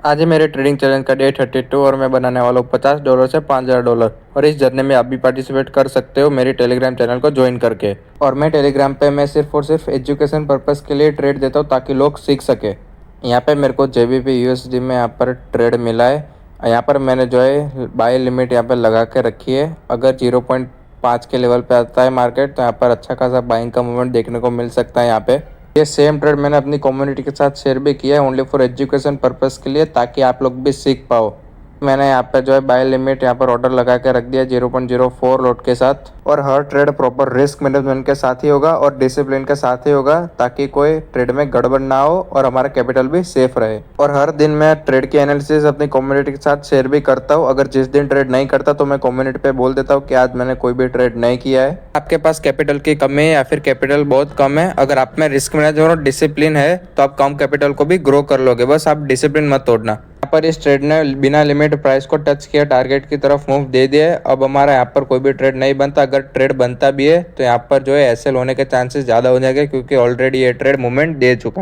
आज है मेरे ट्रेडिंग चैलेंज का डे 32 और मैं बनाने वाला हूँ $50 से $5,000 और इस जर्नी में आप भी पार्टिसिपेट कर सकते हो मेरी टेलीग्राम चैनल को ज्वाइन करके। और मैं टेलीग्राम पे मैं सिर्फ और सिर्फ एजुकेशन पर्पज़ के लिए ट्रेड देता हूँ ताकि लोग सीख सके। यहाँ पे मेरे को JBP USD में यहाँ पर ट्रेड मिला है। यहाँ पर मैंने जो है बाय लिमिट यहाँ पर लगा के रखी है। अगर 0.5 के लेवल पे आता है मार्केट तो यहाँ पर अच्छा खासा बाइंग का मूवमेंट देखने को मिल सकता है। यहाँ पे ये सेम ट्रेड मैंने अपनी कम्युनिटी के साथ शेयर भी किया है ओनली फॉर एजुकेशन पर्पज़ के लिए ताकि आप लोग भी सीख पाओ। मैंने यहाँ पे जो है बाय लिमिट यहाँ पर ऑर्डर लगा के रख दिया 0.04 लॉट के साथ। और हर ट्रेड प्रॉपर रिस्क मैनेजमेंट के साथ ही होगा और डिसिप्लिन के साथ ही होगा ताकि कोई ट्रेड में गड़बड़ ना हो और हमारा कैपिटल भी सेफ रहे। और हर दिन मैं ट्रेड की एनालिसिस अपनी कम्युनिटी के साथ शेयर भी करता हूँ। अगर जिस दिन ट्रेड नहीं करता तो मैं कम्युनिटी पे बोल देता हूँ कि आज मैंने कोई भी ट्रेड नहीं किया है। आपके पास कैपिटल की कमी है या फिर कैपिटल बहुत कम है, अगर आप में रिस्क मैनेजमेंट और डिसिप्लिन है तो आप कम कैपिटल को भी ग्रो कर लोगे, बस आप डिसिप्लिन मत तोड़ना। यहाँ पर इस ट्रेड ने बिना लिमिट प्राइस को टच किया, टारगेट की तरफ मूव दे दिया है। अब हमारा यहाँ पर कोई भी ट्रेड नहीं बनता। अगर ट्रेड बनता भी है तो यहाँ पर जो है एसएल होने के चांसेस ज़्यादा हो जाएंगे क्योंकि ऑलरेडी ये ट्रेड मूवमेंट दे चुका है।